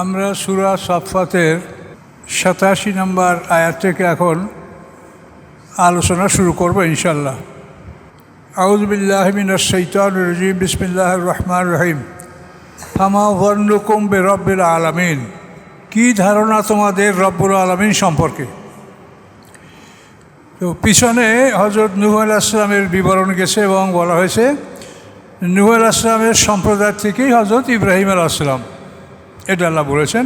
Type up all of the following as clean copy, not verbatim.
আমরা সূরা সাফফাতের ৮৭ নম্বর আয়াত থেকে এখন আলোচনা শুরু করব ইনশাআল্লাহ। আউযু বিল্লাহি মিনাশ শাইতানির রাজিম। বিসমিল্লাহির রহমানির রহিম। ফামা যান্নুকুম বিরাব্বিল আলামিন, কী ধারণা তোমাদের রব্বুল আলামিন সম্পর্কে। তো পিছনে হযরত নূহ আলাইহিস সালামের বিবরণ গেছে এবং বলা হয়েছে নূহ আলাইহিস সালামের সম্প্রদায় থেকেই হযরত ইব্রাহিম আলাইহিস সালাম, এটা আল্লাহ বলেছেন।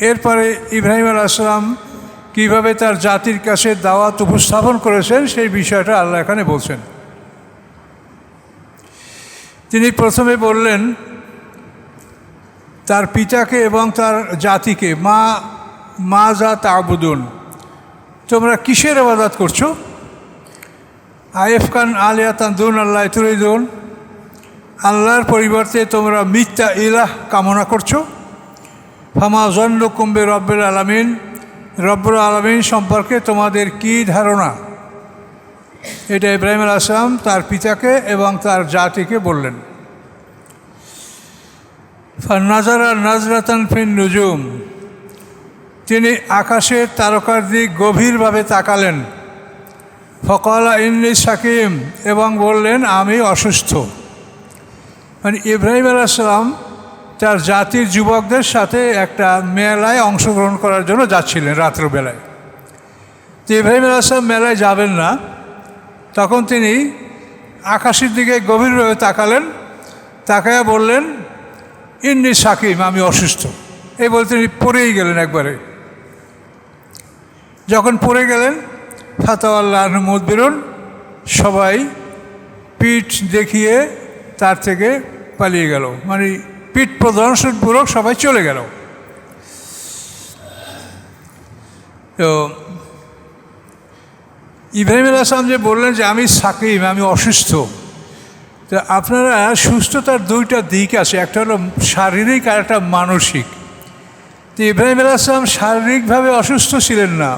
এরপরে ইব্রাহিম আলাইহিস সালাম কীভাবে তার জাতির কাছে দাওয়াত উপস্থাপন করেছেন সেই বিষয়টা আল্লাহ এখানে বলছেন। তিনি প্রথমে বললেন তার পিতাকে এবং তার জাতিকে, মা যা তা'বুদুন, তোমরা কিসের ইবাদত করছো। আইফকান আলিয়াতান দুন আল্লাহ তুরিদুন, আল্লাহর পরিবর্তে তোমরা মিথ্যা ইলাহ কামনা করছো। ফামা যান্নুকুম বিরাব্বিল আলামিন, রব্বুল আলামিন সম্পর্কে তোমাদের কি ধারণা। এটা ইব্রাহিম আলাইহিস সালাম তার পিতাকে এবং তার জাতিকে বললেন। ফানাজারা নাজরাতান ফিন নুজুম, তিনি আকাশের তারকার দিক গভীরভাবে তাকালেন। ফকালা ইন্নী সাকিম, এবং বললেন আমি অসুস্থ। মানে ইব্রাহিম আলাইহিস সালাম তার জাতির যুবকদের সাথে একটা মেলায় অংশগ্রহণ করার জন্য যাচ্ছিলেন রাত্রবেলায়। তো ইব্রাহিম আলাইহিস সালাম মেলায় যাবেন না, তখন তিনি আকাশের দিকে গভীরভাবে তাকালেন, তাকায়া বললেন ইন্নী সাকিম, আমি অসুস্থ। এই বলতে তিনি পড়েই গেলেন একবারে। যখন পড়ে গেলেন ফাতাওয়াল্লাহ আনহু মুদবিরুন, সবাই পিঠ দেখিয়ে তার থেকে পালিয়ে গেল, মানে পিঠ প্রদর্শনপূর্বক সবাই চলে গেল। তো ইব্রাহিম আলাইহিস সালাম যে বললেন যে আমি সাকিম, আমি অসুস্থ। তো আপনারা সুস্থতার দুইটা দিক আছে, একটা হলো শারীরিক আর একটা মানসিক। তো ইব্রাহিম আলাইহিস সালাম শারীরিকভাবে অসুস্থ ছিলেন না,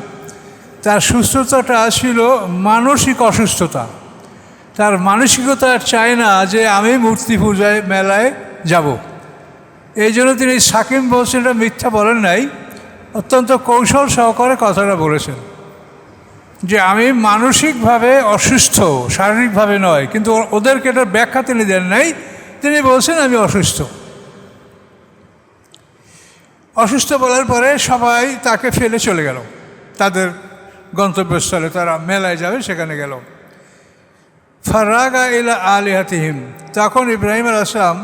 তার সুস্থতাটা ছিল মানসিক অসুস্থতা। তার মানসিকতা চায় না যে আমি মূর্তি পূজায় মেলায় যাব, এই জন্য তিনি সাকিম বলছেন। এটা মিথ্যা বলেন নাই, অত্যন্ত কৌশল সহকারে কথাটা বলেছেন যে আমি মানসিকভাবে অসুস্থ, শারীরিকভাবে নয়। কিন্তু ওদেরকে এটার ব্যাখ্যা তিনি দেন নাই, তিনি বলছেন আমি অসুস্থ। অসুস্থ বলার পরে সবাই তাকে ফেলে চলে গেল তাদের গন্তব্যস্থলে, তারা মেলায় যাবে সেখানে গেল। ফারাগা ইলা আলিহাতিহিম, তখন ইব্রাহিম আলাইহিস সালাম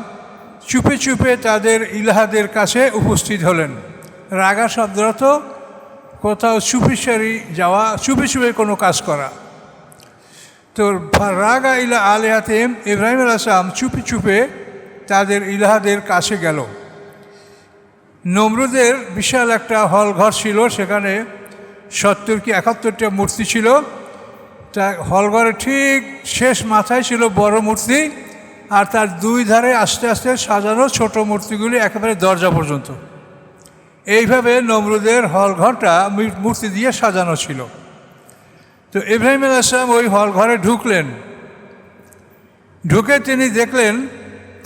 চুপে চুপে তাদের ইলাহাদের কাছে উপস্থিত হলেন। রাগা শব্দরত কোথাও চুপিসারি যাওয়া, চুপে চুপে কোনো কাজ করা। তো ফারাগা ইলা আলিহাতিহিম, ইব্রাহিম আলাইহিস সালাম চুপে চুপে তাদের ইলাহাদের কাছে গেল। নমরুদের বিশাল একটা হল ঘর ছিল, সেখানে ৭০ কি ৭১টা মূর্তি ছিল। তা হলঘরের ঠিক শেষ মাথায় ছিল বড় মূর্তি, আর তার দুই ধারে আস্তে আস্তে সাজানো ছোট মূর্তিগুলি একেবারে দরজা পর্যন্ত। এইভাবে নমরুদের হলঘরটা মূর্তি দিয়ে সাজানো ছিল। তো ইব্রাহিম আলাইহিস সালাম ওই হলঘরে ঢুকলেন। ঢুকে তিনি দেখলেন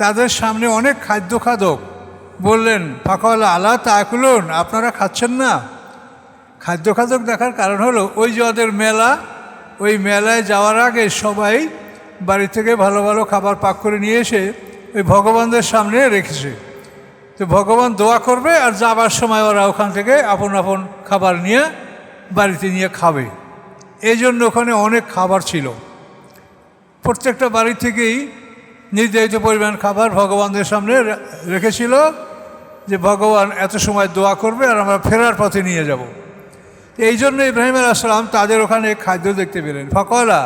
তাদের সামনে অনেক খাদ্য খাদক। বললেন ফাকাল আলা তাকুলুন, আপনারা খাচ্ছেন না। খাদ্য খাদক দেখার কারণ হলো ওই যে ওদের মেলা, ওই মেলায় যাওয়ার আগে সবাই বাড়ি থেকে ভালো ভালো খাবার পাক করে নিয়ে এসে ওই ভগবানদের সামনে রেখেছে। তো ভগবান দোয়া করবে আর যাবার সময় ওরা ওখান থেকে আপন আপন খাবার নিয়ে বাড়িতে নিয়ে খাবে। এই জন্য ওখানে অনেক খাবার ছিল। প্রত্যেকটা বাড়ি থেকেই নির্ধারিত পরিমাণ খাবার ভগবানদের সামনে রেখেছিল, যে ভগবান এত সময় দোয়া করবে আর আমরা ফেরার পথে নিয়ে যাব। এই জন্য ইব্রাহিম আলাইহিস সালাম তাদের ওখানে খাদ্য দেখতে পেলেন। ফাকালা,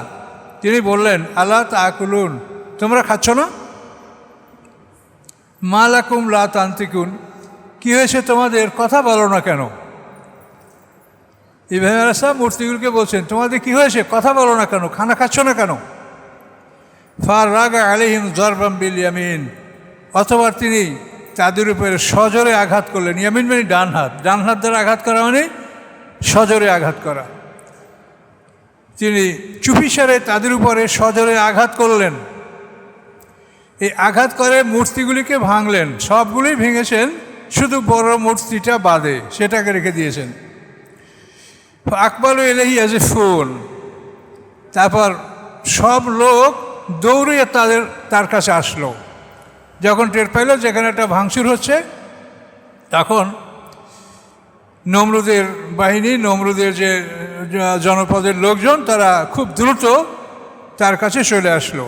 তিনি বললেন আলা তাকুলুন, তোমরা খাচ্ছ না। মা লাকুম লা তানতিকুন, কী হয়েছে তোমাদের, কথা বলো না কেন। ইব্রাহিম আলাইহিস সালাম মূর্তিগুলোকে বলছেন তোমাদের কি হয়েছে, কথা বলো না কেন, খানা খাচ্ছ না কেন। ফারাগা আলাইহিম যারবাম বিল ইয়ামিন, অথবা তিনি তাদের উপরে সজোরে আঘাত করলেন। ইয়ামিন মানে ডান হাত, ডান হাত দ্বারা আঘাত করা মানে সজোরে আঘাত করা। তিনি চুপিসারে তাদের উপরে সজোরে আঘাত করলেন। এই আঘাত করে মূর্তিগুলিকে ভাঙলেন, সবগুলোই ভেঙেছেন, শুধু বড় মূর্তিটা বাদে সেটাকে রেখে দিয়েছেন। আকবালু ইলাইহি ইয়াজিফুন, তারপর সব লোক দৌড়ে তার কাছে আসলো। যখন টের পাইল যেখানে একটা ভাঙচুর হচ্ছে, তখন নমরুদের বাহিনী, নমরুদের যে জনপদের লোকজন, তারা খুব দ্রুত তার কাছে চলে আসলো।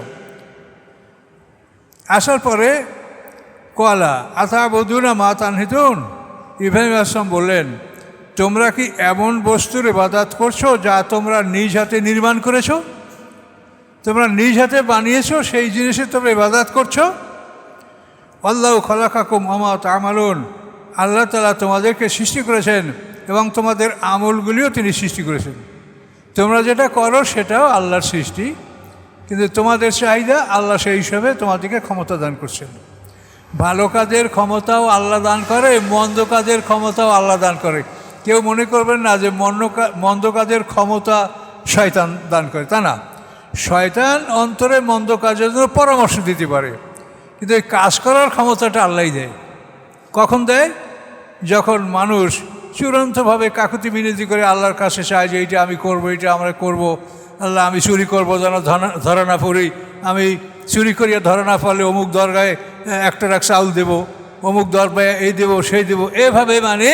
আসার পরে কলা আতাবুদুনা মা তানহিতুন, ইব্রাহিম আসলাম বললেন, তোমরা কি এমন বস্তুর ইবাদত করছো যা তোমরা নিজ হাতে নির্মাণ করেছো? তোমরা নিজ হাতে বানিয়েছো, সেই জিনিসে তোমরা ইবাদত করছো? আল্লাহু খালাকাকুম ওয়া মা তা'মালুন, আল্লাহ তাআলা তোমাদেরকে সৃষ্টি করেছেন এবং তোমাদের আমলগুলিও তিনি সৃষ্টি করেছেন। তোমরা যেটা করো সেটাও আল্লাহর সৃষ্টি, কিন্তু তোমাদের চাহিদা আল্লাহ সেই হিসাবে তোমাদেরকে ক্ষমতা দান করছেন। ভালো কাজের ক্ষমতাও আল্লাহ দান করে, মন্দ কাজের ক্ষমতাও আল্লাহ দান করে। কেউ মনে করবেন না যে মন্দ কাজের ক্ষমতা শয়তান দান করে, তা না। শয়তান অন্তরে মন্দ কাজের জন্য পরামর্শ দিতে পারে, কিন্তু এই কাজ করার ক্ষমতাটা আল্লাহই দেয়। কখন দেয়? যখন মানুষ চূড়ান্তভাবে কাকুতি মিনতি করে আল্লাহর কাছে চায় যে এইটা আমি করবো, এইটা আমরা করব। আল্লাহ, আমি চুরি করবো যেন ধরা না পড়ি, আমি চুরি করিয়া ধরা না পড়লে অমুক দরগায় একটা রাখ চাউল দেবো, অমুক দরগায় এই দেবো সেই দেবো, এভাবে মানে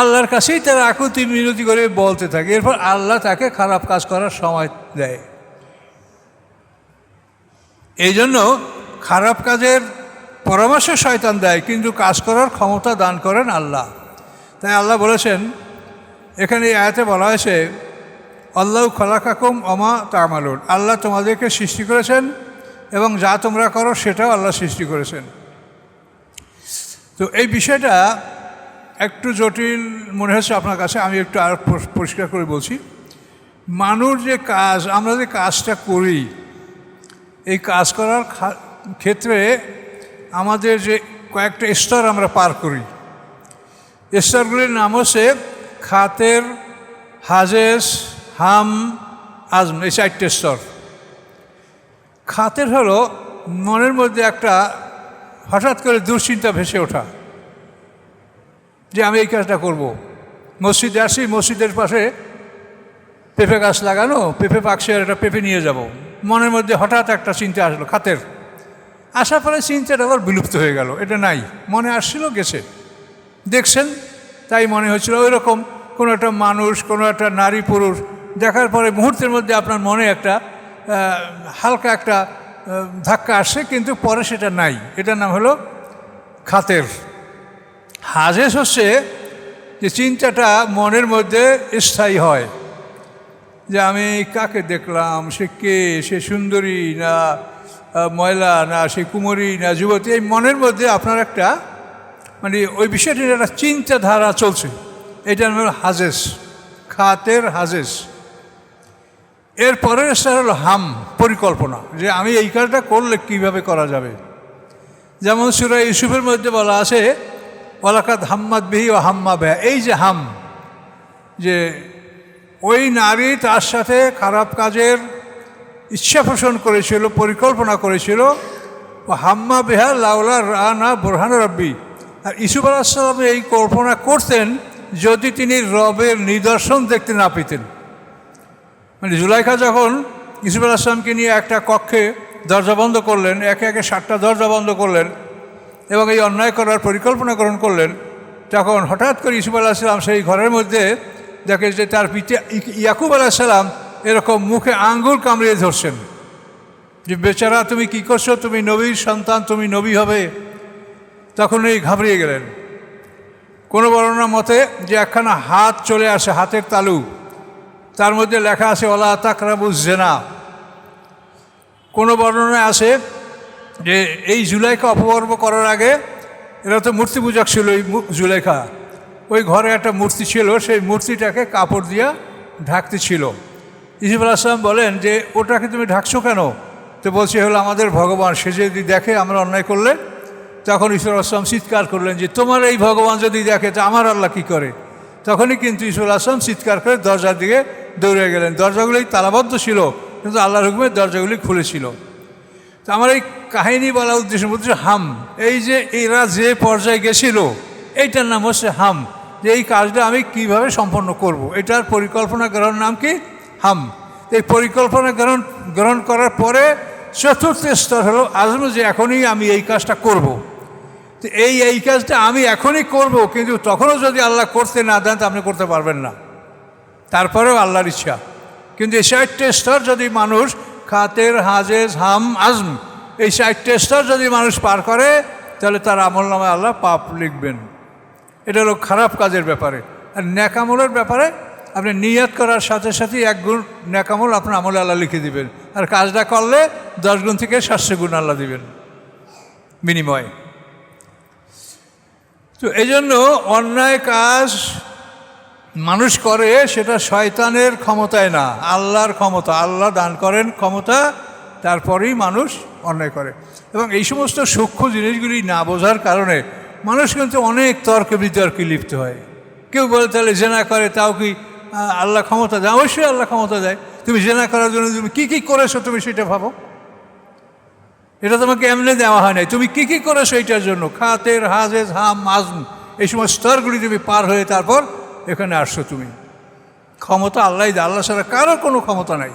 আল্লাহর কাছেই তারা আকুতি মিনতি করে বলতে থাকে। এরপর আল্লাহ তাকে খারাপ কাজ করার সময় দেয়। এই জন্য খারাপ কাজের পরামর্শ শয়তান দেয়, কিন্তু কাজ করার ক্ষমতা দান করেন আল্লাহ। তাই আল্লাহ বলেছেন, এখানে এই আয়াতে বলা হয়েছে, আল্লাহু খালাকাকুম ওয়া মা তা'মালুন, আল্লাহ তোমাদেরকে সৃষ্টি করেছেন এবং যা তোমরা করো সেটাও আল্লাহ সৃষ্টি করেছেন। তো এই বিষয়টা একটু জটিল মনে হচ্ছে আপনার কাছে, আমি একটু আর পরিষ্কার করে বলছি। মানুষ যে কাজ, আমরা যে কাজটা করি, এই কাজ করার ক্ষেত্রে আমাদের যে কয়েকটা স্তর আমরা পার করি, স্তরগুলির নাম হচ্ছে খাতের, হাজেস, হাম, আজম, এই 4টে স্তর। খাতের হলো মনের মধ্যে একটা হঠাৎ করে দুশ্চিন্তা ভেসে ওঠা যে আমি এই কাজটা করব। মসজিদে আসি, মসজিদের পাশে পেঁপে গাছ লাগানো, পেঁপে পাকছে, আর একটা পেঁপে নিয়ে যাব। মনের মধ্যে হঠাৎ একটা চিন্তা আসলো, খাতের। আসার পরে চিন্তাটা আবার বিলুপ্ত হয়ে গেল, এটা নাই, মনে আসছিল, গেছে। দেখছেন, তাই মনে হচ্ছিল। ওই রকম কোনো একটা মানুষ, কোনো একটা নারী পুরুষ দেখার পরে মুহূর্তের মধ্যে আপনার মনে একটা হালকা একটা ধাক্কা আসছে, কিন্তু পরে সেটা নাই। এটার নাম হলো খাতের। হাজেস হচ্ছে যে চিন্তাটা মনের মধ্যে স্থায়ী হয়, যে আমি কাকে দেখলাম, সে কে, সে সুন্দরী না ময়লা, না সে কুমারী না যুবতী, এই মনের মধ্যে আপনার একটা মানে ওই বিষয়টির একটা চিন্তাধারা চলছে। এটার নাম হলো হাজেস, খাতের হাজেস। এর পরের স্তর হলো হাম, পরিকল্পনা, যে আমি এই কাজটা করলে কীভাবে করা যাবে। যেমন সূরা ইউসুফের মধ্যে বলা আছে, ওয়ালাকাদ হাম্মাত বিহি ওয়া হাম্মা বিহা। এই যে হাম, যে ওই নারী তার সাথে খারাপ কাজের ইচ্ছা পোষণ করেছিল, পরিকল্পনা করেছিল। ও হাম্মা বিহা লাউলা রানা বুরহান রব্বি। আর ইউসুফ আলাইহিস সালাম এই কল্পনা করতেন যদি তিনি রবের নিদর্শন দেখতে না পেতেন। মানে জুলাইখা যখন ইউসুফ আলাইহিস সালামকে নিয়ে একটা কক্ষে দরজা বন্ধ করলেন, একে একে 7টা দরজা বন্ধ করলেন এবং এই অন্যায় করার পরিকল্পনা গ্রহণ করলেন, তখন হঠাৎ করে ইউসুফ আলাইহিস সালাম সেই ঘরের মধ্যে দেখে যে তার পিতা ইয়াকুব আলাইহিস সালাম এরকম মুখে আঙ্গুল কামড়িয়ে ধরছেন, যে বেচারা তুমি কি করছো, তুমি নবীর সন্তান, তুমি নবী হবে। তখন এই ঘাবড়িয়ে গেলেন। কোনো বর্ণনা মতে যে একখানা হাত চলে আসে, হাতের তালু, তার মধ্যে লেখা আছে ওয়ালা তাকরাবুজ জিনা। কোনো বর্ণনায় আছে যে এই জুলাইখা অপকর্ম করার আগে, এরা তো মূর্তি পূজক ছিল, এই জুলাইখা, ওই ঘরে একটা মূর্তি ছিল, সেই মূর্তিটাকে কাপড় দিয়া ঢাকতে ছিল। ইউসুফ আলাইহিস সালাম বলেন যে ওটাকে তুমি ঢাকছো কেন? তো বলছে হলো আমাদের ভগবান, সে যদি দেখে আমরা অন্যায় করলে। তখন ইউসুফ আলাইহিস সালাম চিৎকার করলেন যে তোমার এই ভগবান যদি দেখে তো আমার আল্লাহ কী করে? তখনই কিন্তু ইউসুফ আলাইহিস সালাম চিৎকার করে দরজার দিকে দৌড়ে গেলেন। দরজাগুলি তালাবদ্ধ ছিল, কিন্তু আল্লাহর হুকুমে দরজাগুলি খুলেছিল। তো আমার এই কাহিনী বলার উদ্দেশ্য হাম, এই যে এরা যে পর্যায়ে গেছিল, এইটার নাম হচ্ছে হাম, যে এই কাজটা আমি কিভাবে সম্পন্ন করব, এটার পরিকল্পনা গ্রহণ নাম কি? হাম। এই পরিকল্পনা গ্রহণ করার পরে চতুর্থ স্তর হলো আজম, যে এখনই আমি এই কাজটা করব। তো এই কাজটা আমি এখনই করব, কিন্তু তখনও যদি আল্লাহ করতে না দেন তা আপনি করতে পারবেন না, তারপরেও আল্লাহর ইচ্ছা। কিন্তু এই 4টে স্তর যদি মানুষ খাতের, হাজেজ, হাম, আজম, এই 4টে স্তর যদি মানুষ পার করে, তাহলে তার আমল নামে আল্লাহ পাপ লিখবেন। এটা হলো খারাপ কাজের ব্যাপারে। আর ন্যাকামলের ব্যাপারে আপনি নিয়ত করার সাথে সাথে 1 গুণ ন্যাকামল আপনার আমলে আল্লাহ লিখে দিবেন, আর কাজটা করলে 10 গুণ থেকে 700 গুণ আল্লাহ দিবেন বিনিময়ে। তো এই জন্য অন্যায় কাজ মানুষ করে, সেটা শয়তানের ক্ষমতায় না, আল্লাহর ক্ষমতা। আল্লাহ দান করেন ক্ষমতা, তারপরেই মানুষ অন্যায় করে। এবং এই সমস্ত সূক্ষ্ম জিনিসগুলি না বোঝার কারণে মানুষ কিন্তু অনেক তর্ক বিতর্কে লিপ্ত হয়। কেউ বলে তাহলে জেনা করে, তাও কি আল্লাহ ক্ষমতা দেয়? অবশ্যই আল্লাহ ক্ষমতা দেয়। তুমি জেনা করার জন্য তুমি কী কী করেছো তুমি সেটা ভাবো। এটা তোমাকে এমনি দেওয়া হয় নাই, তুমি কী কী করেছো এইটার জন্য। খাতের, হাজেজ, হাম, আজম, এই সময় স্তরগুলি তুমি পার হয়ে তারপর এখানে আসছো। তুমি ক্ষমতা আল্লাহ দেয়, আল্লাহ ছাড়া কারোর কোনো ক্ষমতা নাই।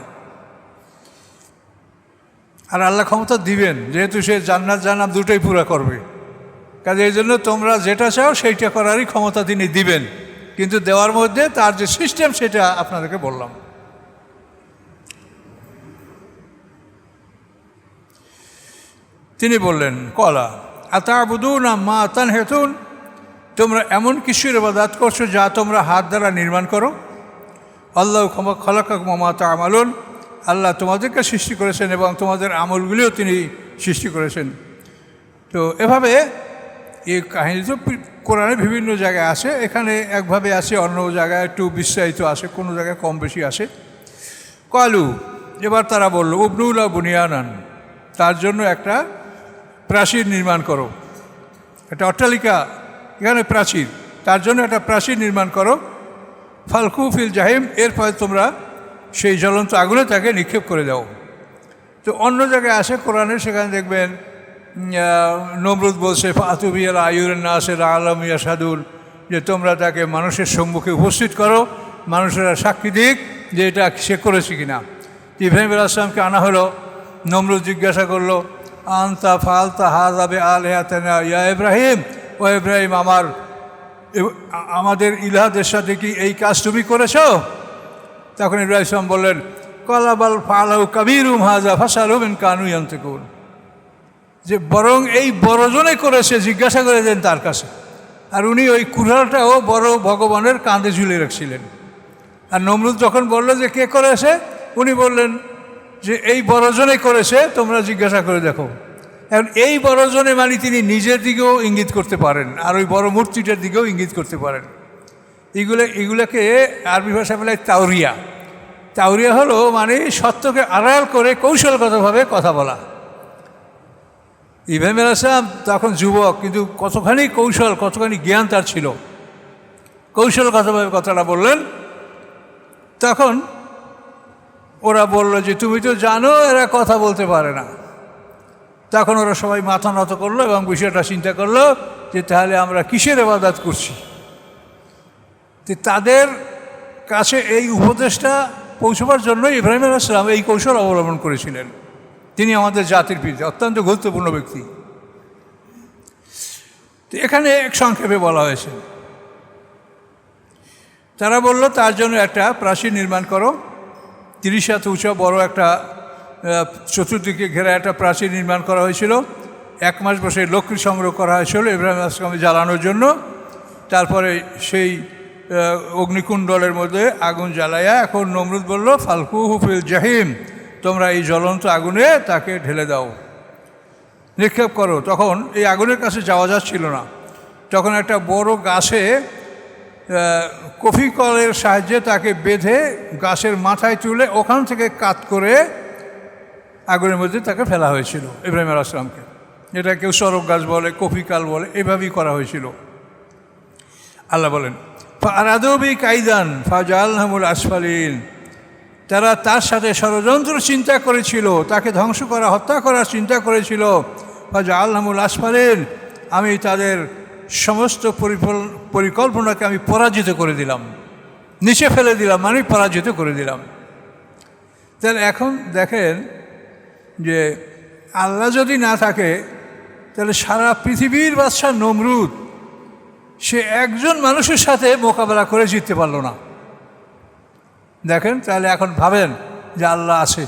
আর আল্লাহ ক্ষমতা দিবেন, যেহেতু সে জান্নাত জাহান্নাম দুটোই পুরা করবে। কাজে এই জন্য তোমরা যেটা চাও সেইটা করারই ক্ষমতা তিনি দিবেন, কিন্তু দেওয়ার মধ্যে তার যে সিস্টেম সেটা আপনাদেরকে বললাম। তিনি বললেন, কলা আতাবুদুনা মা তানহিতুন, তোমরা এমন কিছুর ইবাদত করছো যা তোমরা হাত দ্বারা নির্মাণ করো। আল্লাহ খালাকাকুম মা তা'মালুন, আল্লাহ তোমাদেরকে সৃষ্টি করেছেন এবং তোমাদের আমলগুলিও তিনি সৃষ্টি করেছেন। তো এভাবে এই কাহিনী তো কোরআনে বিভিন্ন জায়গায় আসে, এখানে একভাবে আসে, অন্য জায়গায় একটু বিস্তারিত আসে, কোনো জায়গায় কম বেশি আসে। কালু, এবার তারা বলল, উবনুলা বুনিয়ানান, তার জন্য একটা প্রাচীর নির্মাণ করো, একটা অট্টালিকা, এখানে প্রাচীর, তার জন্য একটা প্রাচীর নির্মাণ করো। ফালকু ফিল জাহিম, এরপরে তোমরা সেই জ্বলন্ত আগুনে তাকে নিক্ষেপ করে দাও। তো অন্য জায়গায় আসে কোরআনে, সেখানে দেখবেন নমরুদ বলছে ফাতুবিয়াল আয়ুর নাসের আলম ইয়াসাদুল, যে তোমরা তাকে মানুষের সম্মুখে উপস্থিত করো, মানুষেরা সাক্ষী দিক যে এটা সে করেছে কিনা। ইব্রাহিম আলাইহিস সালামকে আনা হলো, নমরুদ জিজ্ঞাসা করলো, আনতা ফালতা হাযাবে আলিহাতানা ইয়া ইব্রাহিম, ও ইব্রাহিম, আমাদের ইলাহদের সাথে কি এই কাজ তুমি করেছো? তখন ইব্রাহিম সালাম বললেন, কলাবাল ফালাউ কাবীরুম হাযা ফাসালুহুম ইন কানু ইয়ানতিকুন, যে বরং এই বড়জনে করেছে, জিজ্ঞাসা করে দেন তার কাছে। আর উনি ওই কুড়ালটাও বড় ভগবানের কাঁধে ঝুলে রাখছিলেন। আর নমরুদ যখন বলল যে কে করেছে, উনি বললেন যে এই বড়জনে করেছে, তোমরা জিজ্ঞাসা করে দেখো। এখন এই বড়জনে মানে তিনি নিজের দিকেও ইঙ্গিত করতে পারেন, আর ওই বড় মূর্তিটার দিকেও ইঙ্গিত করতে পারেন। এগুলোকে আরবি ভাষায় বলে তাওরিয়া। তাওরিয়া হলো মানে সত্যকে আড়াল করে কৌশলগতভাবে কথা বলা। ইব্রাহিম আলাইহিস সালাম তখন যুবক, কিন্তু কতখানি কৌশল, কতখানি জ্ঞান তার ছিল। কৌশলগতভাবে কথাটা বললেন। তখন ওরা বলল যে তুমি তো জানো এরা কথা বলতে পারে না। তখন ওরা সবাই মাথা নত করলো এবং বিষয়টা চিন্তা করলো যে তাহলে আমরা কিসের ইবাদত করছি। তো তাদের কাছে এই উপদেশটা পৌঁছবার জন্য ইব্রাহিম আলাইহিস সালাম এই কৌশল অবলম্বন করেছিলেন। তিনি আমাদের জাতির পিতা, অত্যন্ত গুরুত্বপূর্ণ ব্যক্তি। তো এখানে এক সংক্ষেপে বলা হয়েছে, তারা বলল তার জন্য একটা প্রাচীর নির্মাণ করো, 30 হাত উঁচু বড় একটা চতুর্দিকে ঘেরা একটা প্রাচীর নির্মাণ করা হয়েছিল। 1 মাস বসে লক্ষ্মী সংগ্রহ করা হয়েছিল ইব্রাহিম আলাইহিস সালামকে জ্বালানোর জন্য। তারপরে সেই অগ্নিকুণ্ডলের মধ্যে আগুন জ্বালাইয়া, এখন নমরুদ বলল ফালকুহু ফিল জাহিম, তোমরা এই জ্বলন্ত আগুনে তাকে ঢেলে দাও, নিক্ষেপ করো। তখন এই আগুনের কাছে যাওয়া যাচ্ছিল না। তখন একটা বড় গাছে কফি কলের সাহায্যে তাকে বেঁধে গাছের মাথায় তুলে ওখান থেকে কাত করে আগুনের মধ্যে তাকে ফেলা হয়েছিল ইব্রাহিম আলাইহিস সালামকে। যেটা কেউ সরব গাছ বলে, কফি কাল বলে, এভাবেই করা হয়েছিল। আল্লাহ বলেন, ফারাদবি কাইদান ফাজালনাহুল আসফালিন, তারা তার সাথে ষড়যন্ত্র চিন্তা করেছিল, তাকে ধ্বংস করা, হত্যা করার চিন্তা করেছিল। ফাজালনাহুল আসফালিন, আমি তাদের সমস্ত পরিকল্পনাকে আমি পরাজিত করে দিলাম, নিচে ফেলে দিলাম, মানে পরাজিত করে দিলাম। তাহলে এখন দেখেন যে আল্লাহ যদি না থাকে তাহলে সারা পৃথিবীর বাদশা নমরুদ সে একজন মানুষের সাথে মোকাবেলা করে জিততে পারল না। দেখেন, তাহলে এখন ভাবেন যে আল্লাহ আছে,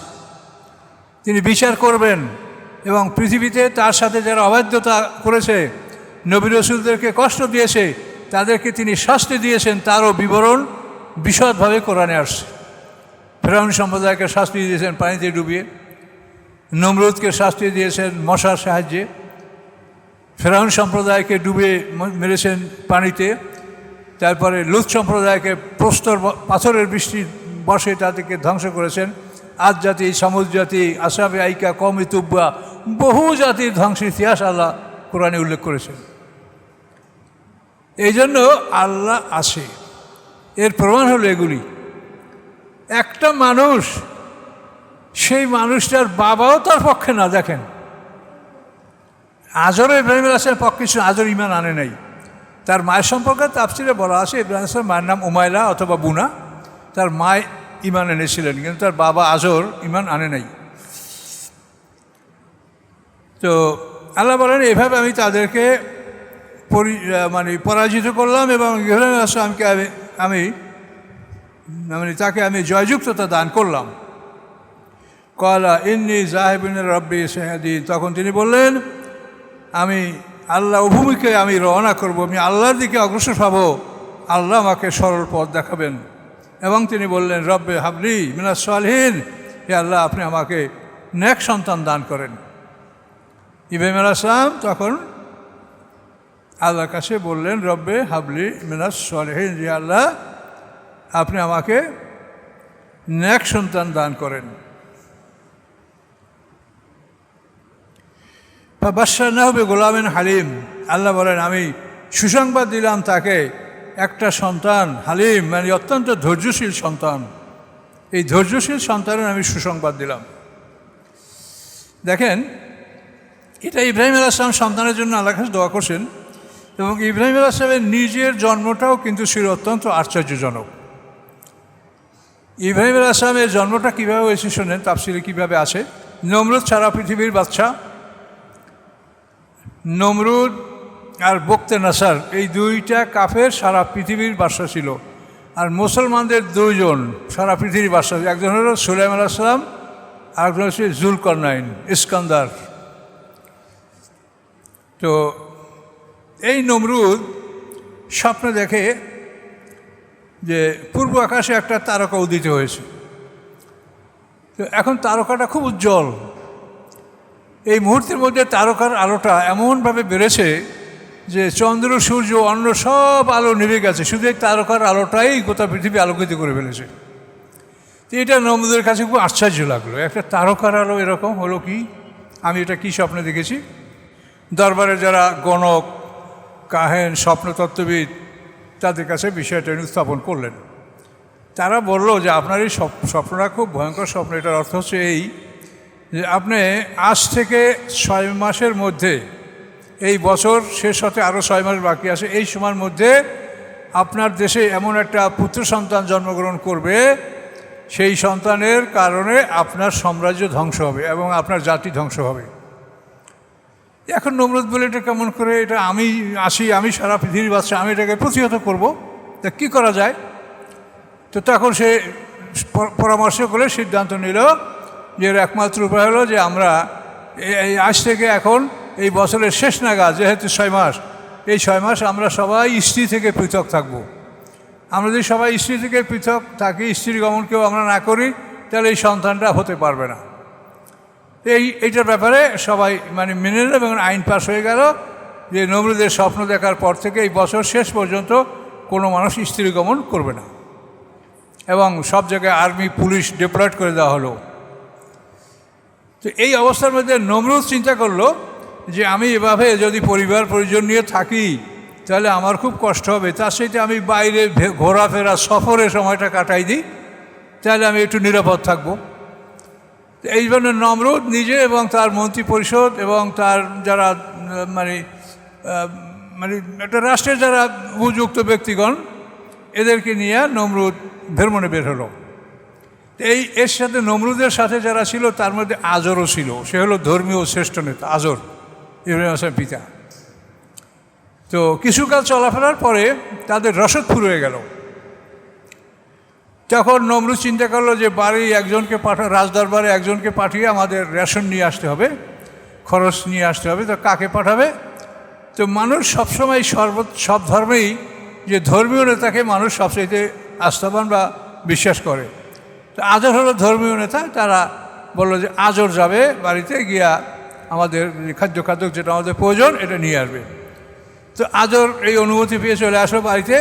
তিনি বিচার করবেন এবং পৃথিবীতে তার সাথে যারা অবাধ্যতা করেছে, নবী রাসূলদেরকে কষ্ট দিয়েছে, তাদেরকে তিনি শাস্তি দিয়েছেন, তারও বিবরণ বিশদভাবে কোরআনে আসছে। ফেরাউন সম্প্রদায়কে শাস্তি দিয়েছেন পানিতে ডুবিয়ে, নমরুদকে শাস্তি দিয়েছেন মশার সাহায্যে, ফেরাউন সম্প্রদায়কে ডুবিয়ে মেরেছেন পানিতে, তারপরে লূত সম্প্রদায়কে প্রস্তর পাথরের বৃষ্টি বসে তাদেরকে ধ্বংস করেছেন। আদ জাতি, সামুদ জাতি, আসহাবে আইকা, কওমে তুব্বা, বহু জাতির ধ্বংসের ইতিহাস আল্লাহ কোরআনে উল্লেখ করেছেন। এই জন্য আল্লাহ আছে, এর প্রমাণ হলো এগুলি। একটা মানুষ, সেই মানুষটার বাবাও তার পক্ষে না। দেখেন, আজরও ইব্রাহিম আলাইহিস সালামের পক্ষে ছিল, আজর ঈমান আনে নাই। তার মায়ের সম্পর্কে তাফসীরে বলা আছে ইব্রাহিম আলাইহিস সালামের মায়ের নাম উমাইলা অথবা বুনা, তার মা ঈমান এনেছিলেন, কিন্তু তার বাবা আজর ঈমান আনে নাই। তো আল্লাহ বলেন, এভাবে আমি তাদেরকে পরাজিত করলাম এবং ইব্রাহিম আলাইহিস সালামকে তাকে আমি জয়যুক্ততা দান করলাম। ক্বালা ইন্নী যাহিবুন ইলা রাব্বি সায়াহদিন, তখন তিনি বললেন, আমি আল্লাহ অভিমুখে আমি রওনা করব, আমি আল্লাহর দিকে অগ্রসর হব, আল্লাহ আমাকে সরল পথ দেখাবেন। এবং তিনি বললেন, রব্বে হাবলি মিনাস সালিহিন, হে আল্লাহ আপনি আমাকে নেক সন্তান দান করেন। ইব্রাহিম আলাইহিস সালাম তখন আল্লাহর কাছে বললেন, রব্বে হাবলি মিনাস সালিহিন, হে আল্লাহ আপনি আমাকে নেক সন্তান দান করেন। বাশশারনাহু বিগুলামিন হালিম, আল্লাহ বলেন আমি সুসংবাদ দিলাম তাকে একটা সন্তান, হালিম মানে অত্যন্ত ধৈর্যশীল সন্তান। এই ধৈর্যশীল সন্তানের আমি সুসংবাদ দিলাম। দেখেন, এটা ইব্রাহিম আলাইহিস সালাম সন্তানের জন্য আল্লাহর কাছে দোয়া করছেন, এবং ইব্রাহিম আলাইহিস সালামের নিজের জন্মটাও কিন্তু ছিল অত্যন্ত আশ্চর্যজনক। ইব্রাহিম আলাইহিস সালামের জন্মটা কীভাবে হয়েছে শোনেন, তাফসীরে কীভাবে আছে। নমরুদ সারা পৃথিবীর বাদশা, নমরুদ আর বক্তে নাসার এই দুইটা কাফের সারা পৃথিবীর বাদশা ছিল। আর মুসলমানদের দুইজন সারা পৃথিবীর বাদশা, একজন হলো সুলাইমান আলাইহিস সালাম, আরেকজন হচ্ছে জুলকারনাইন, ইস্কান্দার। তো এই নমরুদ স্বপ্নে দেখে যে পূর্ব আকাশে একটা তারকা উদিত হয়েছে। তো এখন তারকাটা খুব উজ্জ্বল, এই মুহূর্তের মধ্যে তারকার আলোটা এমনভাবে বেড়েছে যে চন্দ্র, সূর্য, অন্য সব আলো নিভে গেছে, শুধু এই তারকার আলোটাই গোটা পৃথিবী আলোকিত করে ফেলেছে। তো এটা নমরুদের কাছে খুব আশ্চর্য লাগলো, একটা তারকার আলো এরকম হলো কি, আমি এটা কি স্বপ্নে দেখেছি। দরবারে যারা গণক, কাহেন, স্বপ্নতত্ত্ববিদ, তাদের কাছে বিষয়টা উপস্থাপন করলেন। তারা বলল যে আপনার এই স্বপ্নটা খুব ভয়ঙ্কর স্বপ্ন। এটার অর্থ হচ্ছে এই যে আপনি আজ থেকে 6 মাসের মধ্যে, এই বছর শেষ হতে আরও 6 মাস বাকি আছে, এই সময়ের মধ্যে আপনার দেশে এমন একটা পুত্র সন্তান জন্মগ্রহণ করবে, সেই সন্তানের কারণে আপনার সাম্রাজ্য ধ্বংস হবে এবং আপনার জাতি ধ্বংস হবে। এখন নমরুদ বলে, এটা কেমন করে, এটা আমি সারা পৃথিবীর বাদশা, আমি এটাকে প্রতিহত করব, তা কী করা যায়। তো তখন সে পরামর্শ করে সিদ্ধান্ত নিল যে এর একমাত্র উপায় হলো যে আমরা এই আজ থেকে এখন এই বছরের শেষ নাগাদ, যেহেতু 6 মাস, এই 6 মাস আমরা সবাই স্ত্রী থেকে পৃথক থাকব। আমরা যদি সবাই স্ত্রী থেকে পৃথক থাকি, স্ত্রী গমনকেও আমরা না করি, তাহলে এই সন্তানটা হতে পারবে না। এইটার ব্যাপারে সবাই মেনে নিল এবং আইন পাস হয়ে গেল যে নমরুদের স্বপ্ন দেখার পর থেকে এই বছর শেষ পর্যন্ত কোনো মানুষ স্ত্রী গমন করবে না, এবং সব জায়গায় আর্মি, পুলিশ ডিপ্লয়েড করে দেওয়া হলো। তো এই অবস্থার মধ্যে নমরুদ চিন্তা করলো যে আমি এভাবে যদি পরিবার পরিজন নিয়ে থাকি তাহলে আমার খুব কষ্ট হবে, তার সাথে আমি বাইরে ঘোরাফেরা, সফরে সময়টা কাটাই দিই, তাহলে আমি একটু নিরাপদ থাকব। এই জন্য নমরুদ নিজে এবং তার মন্ত্রী পরিষদ এবং তার যারা মানে একটা রাষ্ট্রের যারা উপযুক্ত ব্যক্তিগণ এদেরকে নিয়ে নমরুদ ভ্রমণে বের হলো। এর সাথে নমরুদের সাথে যারা ছিল তার মধ্যে আজরও ছিল, সে হলো ধর্মীয় শ্রেষ্ঠ নেতা আজর, ইব্রাহিম আলাইহিস পিতা। তো কিছুকাল চলাফেরার পরে তাদের রসদ ফুরিয়ে গেল। তখন নমরুদ চিন্তা করলো যে বাড়ি একজনকে রাজদরবারে একজনকে পাঠিয়ে আমাদের রেশন নিয়ে আসতে হবে, খরচ নিয়ে আসতে হবে। তো কাকে পাঠাবে? তো মানুষ সবসময় সব ধর্মেই যে ধর্মীয় নেতাকে মানুষ সবচাইতে আস্থাবান বা বিশ্বাস করে। তো আজর হলো ধর্মীয় নেতা। তারা বললো যে আজর যাবে বাড়িতে গিয়া আমাদের খাদ্য যেটা আমাদের প্রয়োজন এটা নিয়ে আসবে। তো আজর এই অনুমতি পেয়ে চলে আসলো বাড়িতে।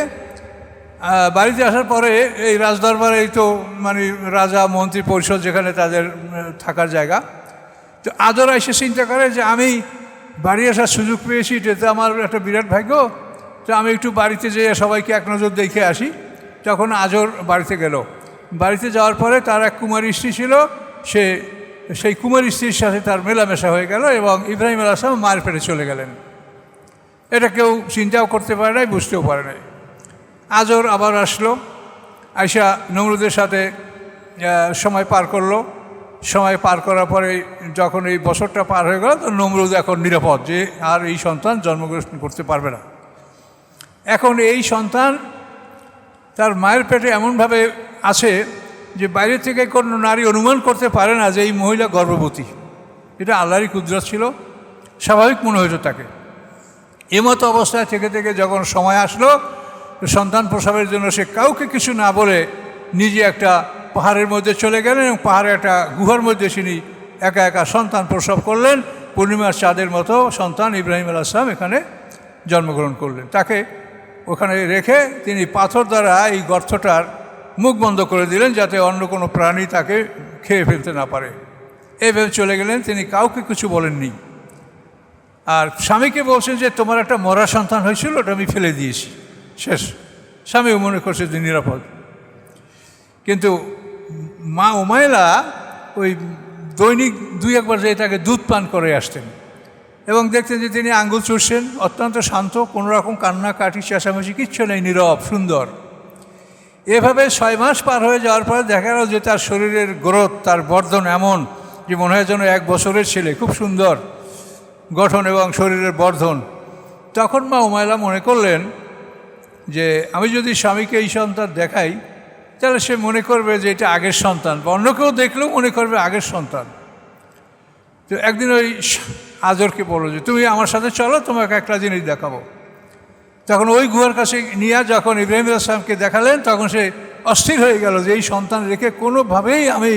বাড়িতে আসার পরে এই রাজদরবারে এই তো মানে রাজা মন্ত্রী পরিষদ যেখানে তাদের থাকার জায়গা। তো আজর এসে চিন্তা করে যে আমি বাড়ি আসার সুযোগ পেয়েছি, এটা তো আমার একটা বিরাট ভাগ্য। তো আমি একটু বাড়িতে যেয়ে সবাইকে এক নজর দেখে আসি। তখন আজর বাড়িতে গেল। বাড়িতে যাওয়ার পরে তার এক কুমারী স্ত্রী ছিল, সেই কুমারী স্ত্রীর সাথে তার মেলামেশা হয়ে গেল এবং ইব্রাহিম আলাইহিস সালাম মায়ের পেটে চলে গেলেন। এটা কেউ চিন্তাও করতে পারে নাই, বুঝতেও পারে নাই। আজর আবার আসলো, আয়সা নমরুদের সাথে সময় পার করলো। সময় পার করার পরে যখন এই বছরটা পার হয়ে গেল, তো নমরুদ এখন নিরাপদ, যে আর এই সন্তান জন্মগ্রহণ করতে পারবে না। এখন এই সন্তান তার মায়ের পেটে এমনভাবে আছে যে বাইরে থেকে কোনো নারী অনুমান করতে পারে না যে এই মহিলা গর্ভবতী। এটা আল্লাহরই কুদরত ছিল, স্বাভাবিক মনে হয়েছে তাকে। এমতো অবস্থায় থেকে থেকে যখন সময় আসলো সন্তান প্রসবের জন্য, সে কাউকে কিছু না বলে নিজে একটা পাহাড়ের মধ্যে চলে গেলেন এবং পাহাড়ে একটা গুহার মধ্যে তিনি একা একা সন্তান প্রসব করলেন। পূর্ণিমার চাঁদের মতো সন্তান ইব্রাহিম আলাইহিস সালাম এখানে জন্মগ্রহণ করলেন। তাকে ওখানে রেখে তিনি পাথর দ্বারা এই গর্তটার মুখ বন্ধ করে দিলেন, যাতে অন্য কোনো প্রাণী তাকে খেয়ে ফেলতে না পারে। এইভাবে চলে গেলেন, তিনি কাউকে কিছু বলেননি। আর স্বামীকে বলছেন যে তোমার একটা মরা সন্তান হয়েছিল, ওটা আমি ফেলে দিয়েছি, শেষ। স্বামীও মনে করছে যে নিরাপদ। কিন্তু মা উমাইলা ওই দৈনিক 2-1 বার যে তাকে দুধ পান করে আসতেন এবং দেখতেন যে তিনি আঙ্গুল চুষছেন, অত্যন্ত শান্ত, কোনো রকম কান্নাকাটি চেঁচামেচি কিচ্ছু নেই, নীরব সুন্দর। এভাবে 6 মাস পার হয়ে যাওয়ার পরে দেখা গেল যে তার শরীরের গ্রোথ, তার বর্ধন এমন যে মনে হয় যেন 1 বছরের ছেলে, খুব সুন্দর গঠন এবং শরীরের বর্ধন। তখন মা উমাইলা মনে করলেন যে আমি যদি স্বামীকে এই সন্তান দেখাই তাহলে সে মনে করবে যে এটা আগের সন্তান, বা অন্য কেউ দেখলেও মনে করবে আগের সন্তান। তো একদিন ওই আজরকে বলল যে তুমি আমার সাথে চলো, তোমাকে একটা জিনিস দেখাবো। তখন ওই গুহার কাছে নিয়ে যখন ইব্রাহিম আলাইহিস সালামকে দেখালেন, তখন সে অস্থির হয়ে গেল যে এই সন্তান রেখে কোনোভাবেই আমি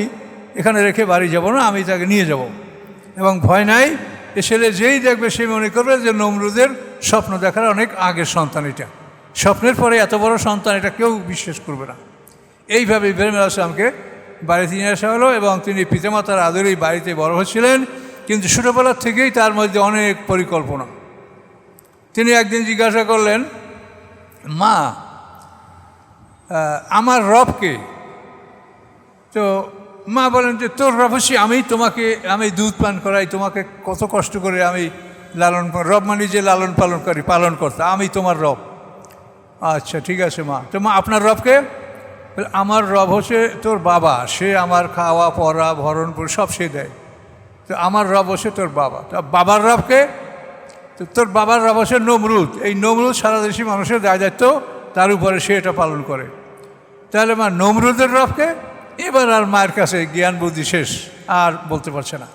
এখানে রেখে বাড়ি যাব না, আমি তাকে নিয়ে যাব। এবং ভয় নাই, এ ছেলে যেই দেখবে সে মনে করবে যে নমরুদের স্বপ্ন দেখার অনেক আগের সন্তান, এটা স্বপ্নের পরে এত বড় সন্তান, এটা কেউ বিশ্বাস করবে না। এইভাবে ইব্রাহিম আলাইহিস সালামকে বাড়িতে নিয়ে আসা হলো এবং তিনি পিতামাতার আদরেই বাড়িতে বড় হয়েছিলেন। কিন্তু ছোটোবেলার থেকেই তার মধ্যে অনেক পরিকল্পনা। তিনি একদিন জিজ্ঞাসা করলেন, মা আমার রবকে? তো মা বলেন যে তোর রব হচ্ছি আমি দুধ পান করাই, তোমাকে কত কষ্ট করে আমি লালন, রব মানে যে লালন পালন করতে, আমি তোমার রব। আচ্ছা ঠিক আছে মা। তো মা আপনার রবকে? আমার রব হচ্ছে তোর বাবা, সে আমার খাওয়া পরা ভরণ সব সে দেয়। তো আমার রব হচ্ছে তোর বাবা। তো বাবার রবকে? তো তোর বাবার রব হচ্ছে নমরুদ। এই নমরুদ সারা দেশি মানুষের দায় দায়িত্ব তার উপরে, সে এটা পালন করে। তাহলে মা নমরুদের রবকে? এবার আর মায়ের কাছে জ্ঞান বুদ্ধি শেষ, আর বলতে পারছে না।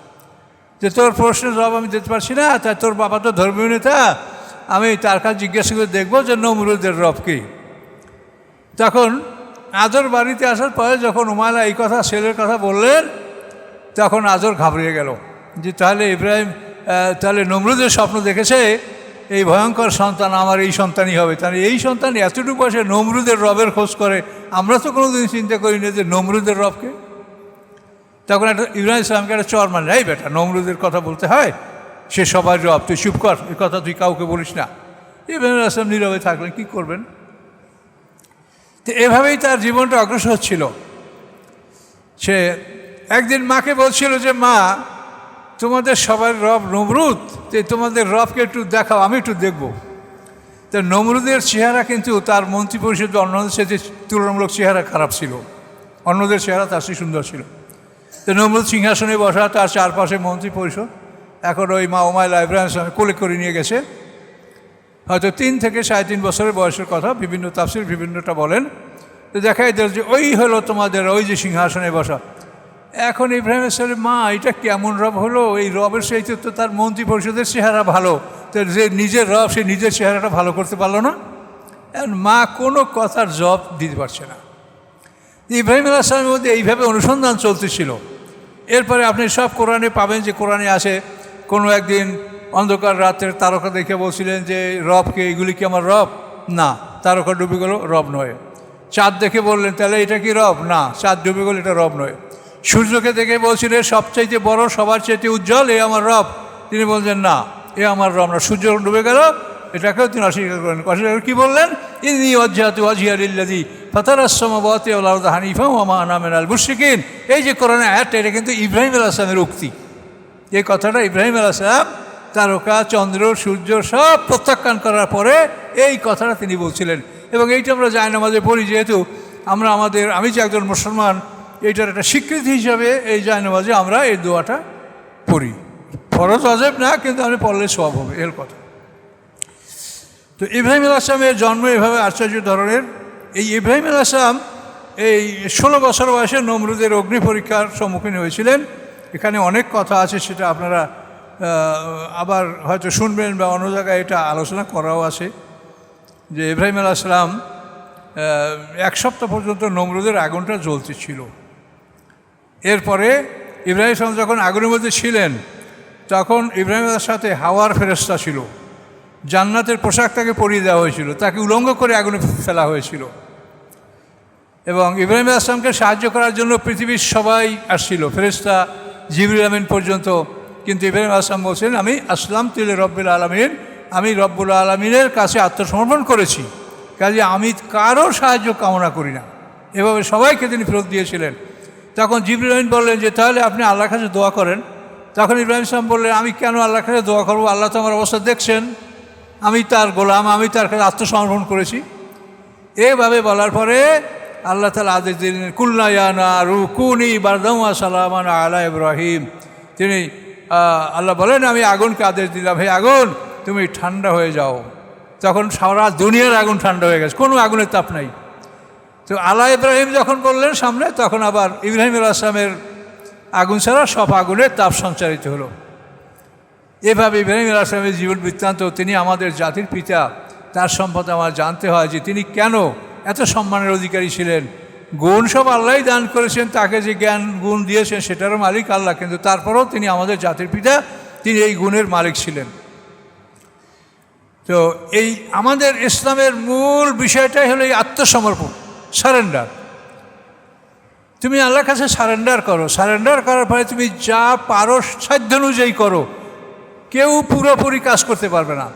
যে তোর প্রশ্নের জবাব আমি দিতে পারছি না, তাই তোর বাবা তো ধর্মীয় নেতা, আমি তার কাছে জিজ্ঞাসা করে দেখবো যে নমরুদের রব কি। তখন আজর বাড়িতে আসার পরে যখন উমাইলা এই কথা, ছেলের কথা বললেন, তখন আজর ঘাবড়িয়ে গেল যে তাহলে নমরুদের স্বপ্ন দেখেছে এই ভয়ঙ্কর সন্তান আমার এই সন্তানই হবে। তাহলে এই সন্তান এতটুকু বয়সে নমরুদের রবের খোঁজ করে, আমরা তো কোনোদিন চিন্তা করি না যে নমরুদের রবকে। তখন একটা ইব্রাহিম ইসলামকে একটা চর মানে, এই বেটা নমরুদের কথা বলতে হয়, সে সবার রব, তুই চুপ কর, এ কথা তুই কাউকে বলিস না। ইব্রাহিম ইসলাম নীরবে থাকলেন, কী করবেন। তো এভাবেই তার জীবনটা অগ্রসর হচ্ছিল। সে একদিন মাকে বলছিল যে মা তোমাদের সবার রব নমরুদ, তোমাদের রবকে একটু দেখাও, আমি একটু দেখব। তো নমরুদের চেহারা কিন্তু তার মন্ত্রী পরিষদ অন্যদের সাথে তুলনামূলক চেহারা খারাপ ছিল, অন্যদের চেহারা তার চেয়ে সুন্দর ছিল। তো নমরুদ সিংহাসনে বসা, তার চারপাশে মন্ত্রী পরিষদ। এখন ওই মা উমাইয়া ইব্রাহিমের সঙ্গে কোলে করে নিয়ে গেছে, হয়তো 3 থেকে 3.5 বছরের বয়সের কথা, বিভিন্ন তাফসীর বিভিন্নটা বলেন। তো দেখাই দিল যে ওই হলো তোমাদের ওই যে সিংহাসনে বসা। এখন ইব্রাহিমের সাথে মা এটা কেমন রব হলো, এই রবের সাথে তো তার মন্ত্রী পরিষদের চেহারা ভালো, তো যে নিজের রব সে নিজের চেহারাটা ভালো করতে পারলো না। মা কোনো কথার জবাব দিতে পারছে না। ইব্রাহিম আলাইহিস সালামের মধ্যে এইভাবে অনুসন্ধান চলতেছিল। এরপরে আপনি সব কোরআনে পাবেন যে কোরআনে আসে কোনো একদিন অন্ধকার রাতের তারকা দেখে বলছিলেন যে রবকে, এগুলি কি আমার রব? না, তারকা ডুবে গেল, রব নয়। চাঁদ দেখে বললেন তাহলে এটা কি রব? না, চাঁদ ডুবে গেল, এটা রব নয়। সূর্যকে দেখে বলছিলেন সবচাইতে বড়, সবার চাইতে উজ্জ্বল, এ আমার রব। তিনি বলছেন না, এ আমার রব না। সূর্য ডুবে গেল, এটাকেও তিনি অস্বীকার করেন। অস্বীকার কী বললেন? ইন্নী ওয়াজহাতু ওয়াজহিয়া লিল্লাযী ফাতারাস সামাওয়াতি ওয়াল আরদা হানিফা ওয়া মা আনা মিনাল মুশরিকিন। এই যে কোরআনে আয়াতটা, এটা কিন্তু ইব্রাহিম আলাইহিস সালামের উক্তি। এই কথাটা ইব্রাহিম আলাইহিস সালাম তারকা, চন্দ্র, সূর্য সব প্রত্যাখ্যান করার পরে এই কথাটা তিনি বলছিলেন। এবং এইটা আমরা জায়নামাজে পড়ি, যেহেতু আমি যে একজন মুসলমান, এইটার একটা স্বীকৃতি হিসাবে এই জায়নামাজে আমরা এই দোয়াটা পড়ি। ফরজ ওয়াজিব না, কিন্তু আমি পড়লে সওয়াব হবে, এর কথা। তো ইব্রাহিম আলাইহিস সালামের জন্ম এভাবে আশ্চর্য ধরনের। এই ইব্রাহিম আলাইহিস সালাম এই 16 বছর বয়সে নমরুদের অগ্নি পরীক্ষার সম্মুখীন হয়েছিলেন। এখানে অনেক কথা আছে, সেটা আপনারা আবার হয়তো শুনবেন বা অন্য জায়গায় এটা আলোচনা করাও আছে, যে ইব্রাহিম আলাইহিস সালাম 1 সপ্তাহ পর্যন্ত নমরুদের আগুনটা জ্বলতেছিল। এরপরে ইব্রাহিম সালাম যখন আগুনের মধ্যে ছিলেন, তখন ইব্রাহিমের সাথে হাওয়ার ফেরেশতা ছিল, জান্নাতের পোশাক তাকে পরিয়ে দেওয়া হয়েছিল, তাকে উলঙ্গ করে আগুনে ফেলা হয়েছিল। এবং ইব্রাহিম আলাইহিস সালামকে সাহায্য করার জন্য পৃথিবীর সবাই আসছিল, ফেরেশতা, জিবরিল আমিন পর্যন্ত। কিন্তু ইব্রাহিম আলাইহিস সালাম বলছেন, আমি আসলামতু লিরাব্বিল আলামিন, আমি রব্বুল আলামিনের কাছে আত্মসমর্পণ করেছি, কাজে আমি কারো সাহায্য কামনা করি না। এভাবে সবাইকে তিনি ফেরত দিয়েছিলেন। তখন জিবরিল আমিন বললেন যে তাহলে আপনি আল্লাহর কাছে দোয়া করেন। তখন ইব্রাহিম সালাম বললেন, আমি কেন আল্লাহর কাছে দোয়া করবো? আল্লাহ তো আমার অবস্থা দেখছেন, আমি তার গোলাম, আমি তার কাছে আত্মসমর্পণ করেছি। এভাবে বলার পরে আল্লাহ তাআলা আদেশ দিলেন, কুলনা ইয়া নারু কুনি বারদান ওয়া সালামান আলা ইব্রাহিম। তিনি আল্লাহ বলেন, আমি আগুনকে আদেশ দিলাম, হে আগুন তুমি ঠান্ডা হয়ে যাও। তখন সারা দুনিয়ার আগুন ঠান্ডা হয়ে গেছে, কোনো আগুনের তাপ নাই। তো আলা ইব্রাহিম যখন বললেন সামনে, তখন আবার ইব্রাহিম আলাইহিস সালামের আগুন ছাড়া সব আগুনের তাপ সঞ্চারিত হলো। এভাবে ইব্রাহিম আলাইহিস সালামের জীবন বৃত্তান্ত, তিনি আমাদের জাতির পিতা, তার সম্পর্কে আমার জানতে হয় যে তিনি কেন এত সম্মানের অধিকারী ছিলেন। গুণ সব আল্লাহই দান করেছেন, তাকে যে জ্ঞান গুণ দিয়েছেন সেটারও মালিক আল্লাহ, কিন্তু তারপরেও তিনি আমাদের জাতির পিতা, তিনি এই গুণের মালিক ছিলেন। তো এই আমাদের ইসলামের মূল বিষয়টাই হলো এই আত্মসমর্পণ, সারেন্ডার। তুমি আল্লাহর কাছে সারেন্ডার করো, সারেন্ডার করার পরে তুমি যা পারো সাধ্য অনুযায়ী করো। কেউ পুরোপুরি কাজ করতে পারবে না।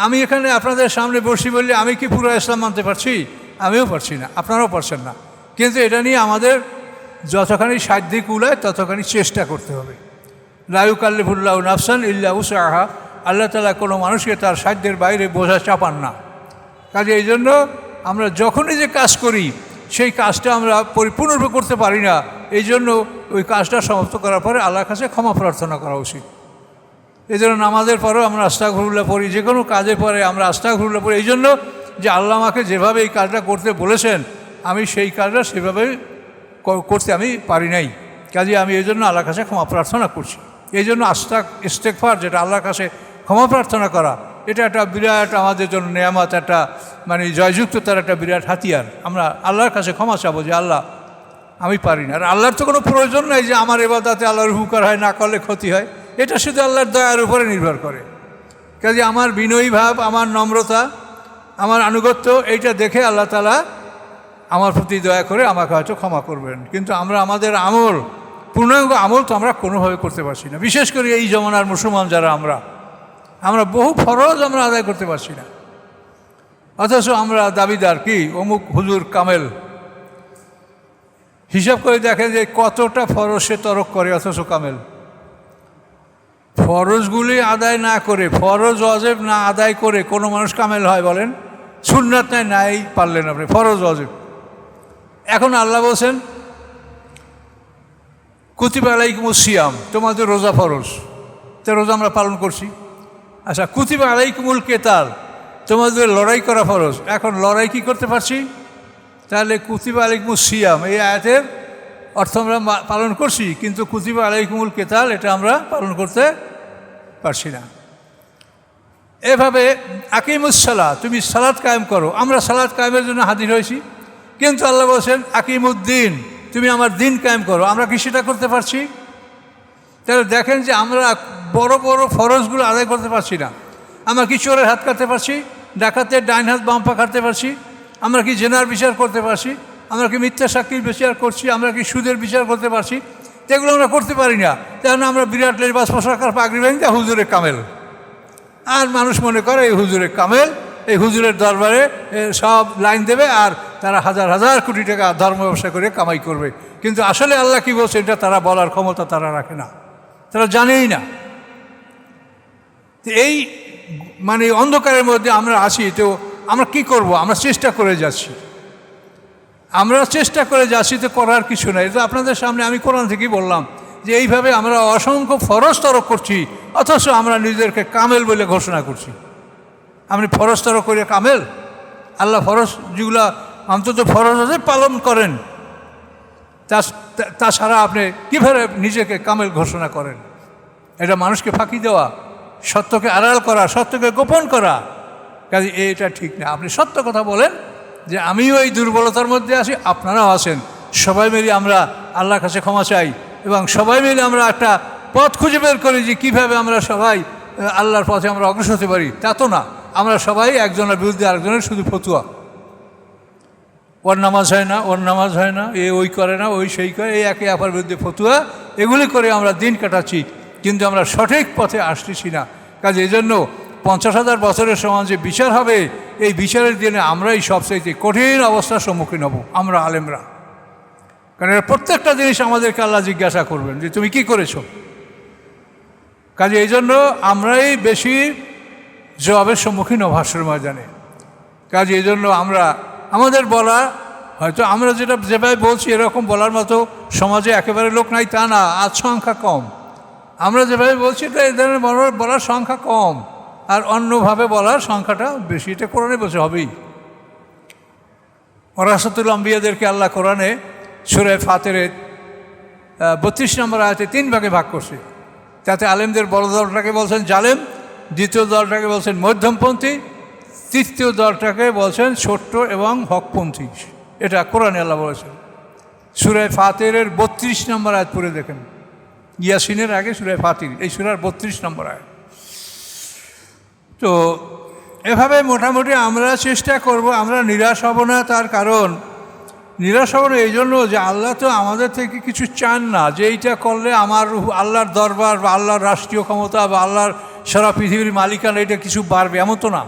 আমি এখানে আপনাদের সামনে বসি বললে আমি কি পুরো ইসলাম মানতে পারছি? আমিও পারছি না, আপনারাও পারছেন না। কিন্তু এটা নিয়ে আমাদের যতখানি সাধ্যে কুলায় ততখানি চেষ্টা করতে হবে। লা ইউকাল্লিফুল্লাহু নাফসান ইল্লা উসআহা। আল্লাহ তাআলা কোনো মানুষকে তার সাধ্যের বাইরে বোঝা চাপান না। কাজে এই জন্য আমরা যখনই যে কাজ করি, সেই কাজটা আমরা পরিপূর্ণরূপে করতে পারি না। এই জন্য ওই কাজটা সমাপ্ত করার পরে আল্লাহর কাছে ক্ষমা প্রার্থনা করা উচিত। এই জন্য নামাজের পরেও আমরা আস্তাগফিরুল্লাহ পড়ি, যে কোনো কাজের পরে আমরা আস্তাগফিরুল্লাহ পড়ি, এই জন্য যে আল্লাহ আমাকে যেভাবে এই কাজটা করতে বলেছেন, আমি সেই কাজটা সেভাবে করতে আমি পারি নাই। কাজে আমি এই জন্য আল্লাহর কাছে ক্ষমা প্রার্থনা করছি। এই জন্য ইস্তেগফার, যেটা আল্লাহর কাছে ক্ষমা প্রার্থনা করা, এটা একটা বিরাট আমাদের জন্য নেয়ামত, একটা মানে জয়যুক্ততার একটা বিরাট হাতিয়ার। আমরা আল্লাহর কাছে ক্ষমা চাবো যে আল্লাহ আমি পারি না। আর আল্লাহর তো কোনো প্রয়োজন নাই যে আমার ইবাদতে আল্লাহর হুকুম হয়, না করলে ক্ষতি হয়। এটা শুধু আল্লাহর দয়ার উপরে নির্ভর করে। কাজে আমার বিনয়ী ভাব, আমার নম্রতা, আমার আনুগত্য, এইটা দেখে আল্লাহ তাআলা আমার প্রতি দয়া করে আমাকে হয়তো ক্ষমা করবেন। কিন্তু আমরা আমাদের আমল, পূর্ণাঙ্গ আমল তো আমরা কোনোভাবে করতে পারছি না। বিশেষ করে এই জমানার মুসলমান যারা আমরা বহু ফরজ আমরা আদায় করতে পারছি না, অথচ আমরা দাবিদার কি অমুক হুজুর কামেল। হিসাব করে দেখেন যে কতটা ফরজ সে তরক করে, অথচ কামেল। ফরজগুলি আদায় না করে, ফরজ ওয়াজিব না আদায় করে কোনো মানুষ কামেল হয় বলেন? সুন্নাত নাই পারলেন আপনি, ফরজ ওয়াজিব। এখন আল্লাহ বলছেন কুতিবা আলাইকুমুস সিয়াম, তোমাদের রোজা ফরজ, তো রোজা আমরা পালন করছি। আচ্ছা, কুতিবা আলাইকুমুল কিতাল, তোমাদের লড়াই করা ফরজ, এখন লড়াই কি করতে পারছি? তাহলে কুতিবা আলাইকুমুস সিয়াম এই আয়াতের অর্থ আমরা পালন করছি, কিন্তু কুতিবা আলাইকুমুল কিতাল এটা আমরা পালন করতে পারছি না। এভাবে আকিমুস সালাত, তুমি সালাত কায়েম করো, আমরা সালাত কায়েমের জন্য হাজির হয়েছি, কিন্তু আল্লাহ বলছেন আকিমুদ্দিন, তুমি আমার দিন কায়েম করো, আমরা কি সেটা করতে পারছি? তাহলে দেখেন যে আমরা বড় বড় ফরজগুলো আদায় করতে পারছি না। আমরা কি চোরের হাত কাটতে পারছি? ডাকাতের ডাইন হাত বাম পা কাটতে পারছি? আমরা কি জেনার বিচার করতে পারছি? আমরা কি মিথ্যা সাক্ষীর বিচার করছি? আমরা কি সুদের বিচার করতে পারছি? এগুলো আমরা করতে পারি না। তেমন আমরা বিরাট লেবাস পোশাকার পাগড়ি ভেঙে হুজুরের কামেল, আর মানুষ মনে করে এই হুজুরের কামেল, এই হুজুরের দরবারে সব লাইন দেবে আর তারা হাজার হাজার কোটি টাকা ধর্ম ব্যবসা করে কামাই করবে। কিন্তু আসলে আল্লাহ কী বলছে এটা তারা বলার ক্ষমতা তারা রাখে না, তারা জানেই না। এই মানে অন্ধকারের মধ্যে আমরা আছি, তো আমরা কি করব? আমরা চেষ্টা করে যাচ্ছি, তো করার কিছু নাই। তো আপনাদের সামনে আমি কোরআন থেকেই বললাম যে এইভাবে আমরা অসংখ্য ফরজ তরক করছি, অথচ আমরা নিজেদেরকে কামেল বলে ঘোষণা করছি। আপনি ফরজ তরক করে কামেল? আল্লাহ ফরজ যেগুলো অন্তত ফরজ আছে পালন করেন, তাছাড়া আপনি কীভাবে নিজেকে কামেল ঘোষণা করেন? এটা মানুষকে ফাঁকি দেওয়া, সত্যকে আড়াল করা, সত্যকে গোপন করা, কাজে এটা ঠিক না। আপনি সত্য কথা বলেন যে আমিও এই দুর্বলতার মধ্যে আছি, আপনারাও আছেন, সবাই মিলে আমরা আল্লাহর কাছে ক্ষমা চাই এবং সবাই মিলে আমরা একটা পথ খুঁজে বের করি যে কীভাবে আমরা সবাই আল্লাহর পথে আমরা অগ্রসর হতে পারি। তা তো না, আমরা সবাই একজনের বিরুদ্ধে আরেকজনের শুধু ফতুয়া, ওর নামাজ হয় না, ওর নামাজ হয় না, এ ওই করে না, ওই সেই করে, এই একে অপরের বিরুদ্ধে ফতুয়া, এগুলি করে আমরা দিন কাটাচ্ছি, কিন্তু আমরা সঠিক পথে আসতেছি না। কাজে এই জন্য 50,000 বছরের সমান যে বিচার হবে, এই বিচারের দিনে আমরাই সবচেয়ে কঠিন অবস্থার সম্মুখীন হব, আমরা আলেমরা। কারণ প্রত্যেকটা জিনিস আমাদেরকে আল্লাহ জিজ্ঞাসা করবেন যে তুমি কি করেছো। কাজে এই জন্য আমরাই বেশি জবাবের সম্মুখীন হব হাসরের ময়দানে। কাজে এই জন্য আমরা আমাদের বলা, হয়তো আমরা যেভাবে বলছি এরকম বলার মতো সমাজে একেবারে লোক নাই তা না, আজ সংখ্যা কম। আমরা যেভাবে বলছি এটা এই ধরনের বলার সংখ্যা কম, আর অন্যভাবে বলার সংখ্যাটা বেশি। এটা কোরআনে বলছে হবেই। ওয়ারাসাতুল আম্বিয়াদেরকে আল্লাহ কোরআনে সূরা ফাতিরের 32 নম্বর আয়াতে 3 ভাগে ভাগ করছে। তাতে আলেমদের বড় দলটাকে বলছেন জালেম, দ্বিতীয় দলটাকে বলছেন মধ্যমপন্থী, তৃতীয় দলটাকে বলছেন ছোট্ট এবং হকপন্থী। এটা কোরআনে আল্লাহ বলেছেন। সূরা ফাতিরের 32 নম্বর আয়াত পড়ে দেখেন, ইয়াসিনের আগে সূরা ফাতির, এই সূরার 32 নম্বর আয়াত। তো এভাবে মোটামুটি আমরা চেষ্টা করব, আমরা নিরাশ হব না। তার কারণ নিরাশ হব না এই জন্য যে আল্লাহ তো আমাদের থেকে কিছু চান না যে এইটা করলে আমার আল্লাহর দরবার বা আল্লাহর রাষ্ট্রীয় ক্ষমতা বা আল্লাহর সারা পৃথিবীর মালিকানা এটা কিছু বাড়বে, এমন তো না।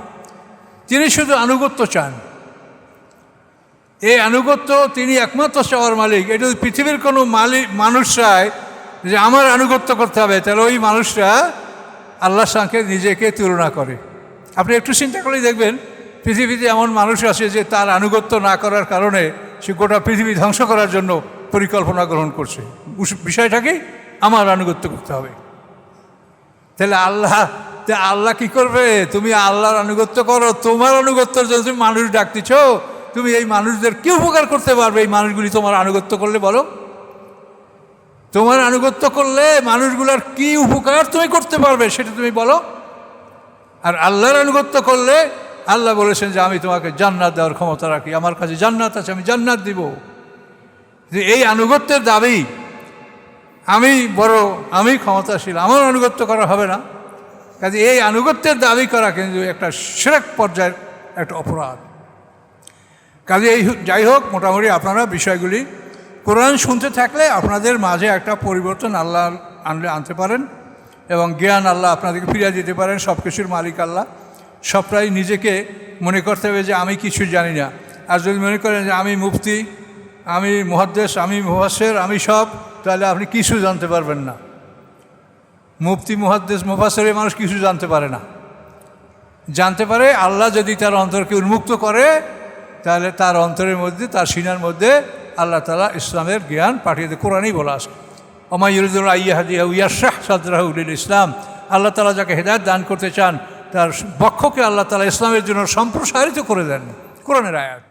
তিনি শুধু আনুগত্য চান। এই আনুগত্য তিনি একমাত্র চাওয়ার মালিক। এটা যদি পৃথিবীর কোনো মানুষ চায় যে আমার আনুগত্য করতে হবে, তাহলে ওই মানুষরা আল্লাহর সঙ্গে নিজেকে তুলনা করে। আপনি একটু চিন্তা করে দেখবেন, পৃথিবীতে এমন মানুষ আছে যে তার আনুগত্য না করার কারণে সে গোটা পৃথিবী ধ্বংস করার জন্য পরিকল্পনা গ্রহণ করছে। বিষয়টাকে আমার আনুগত্য করতে হবে। তাহলে আল্লাহ কি করবে? তুমি আল্লাহর আনুগত্য করো, তোমার আনুগত্যের জন্য তুমি মানুষ ডাকতেছ, তুমি এই মানুষদের কি উপকার করতে পারবে? এই মানুষগুলি তোমার আনুগত্য করলে বলো, তোমার আনুগত্য করলে মানুষগুলোর কি উপকার তুমি করতে পারবে সেটা তুমি বলো। আর আল্লাহর আনুগত্য করলে আল্লাহ বলেছেন যে আমি তোমাকে জান্নাত দেওয়ার ক্ষমতা রাখি, আমার কাছে জান্নাত আছে, আমি জান্নাত দিব। যে এই আনুগত্যের দাবি আমি ক্ষমতাশীল, আমার আনুগত্য করা হবে না। কাজে এই আনুগত্যের দাবি করা কিন্তু একটা শিরক পর্যায়ের একটা অপরাধ। কাজে যাই হোক, মোটামুটি আপনারা বিষয়গুলি কোরআন শুনতে থাকলে আপনাদের মাঝে একটা পরিবর্তন আল্লাহ আনতে পারেন এবং জ্ঞান আল্লাহ আপনাদেরকে ফিরিয়ে দিতে পারেন। সব কিছুর মালিক আল্লাহ। সবটাই নিজেকে মনে করতে হবে যে আমি কিছু জানি না। আর যদি মনে করেন যে আমি মুফতি, আমি মুহাদ্দিস, আমি মুফাসসির, আমি সব, তাহলে আপনি কিছু জানতে পারবেন না। মুফতি, মুহাদ্দিস, মুফাসসির মানুষ কিছু জানতে পারে না। জানতে পারে আল্লাহ যদি তার অন্তরকে উন্মুক্ত করে তাহলে তার অন্তরের মধ্যে, তার সিনার মধ্যে আল্লাহ তাআলা ইসলামের জ্ঞান পাঠিয়ে দেয়। কোরআনেই বলা আছে, ওমা ইউরিদুল আইয়াহদিয়াহু ইয়াশরাহ সাদরাহু লিল ইসলাম। আল্লাহ তাআলা যাকে হেদায়েত দান করতে চান তার বক্ষকে আল্লাহ তাআলা ইসলামের জন্য সম্প্রসারিত করে দেন। কোরআনের আয়াত।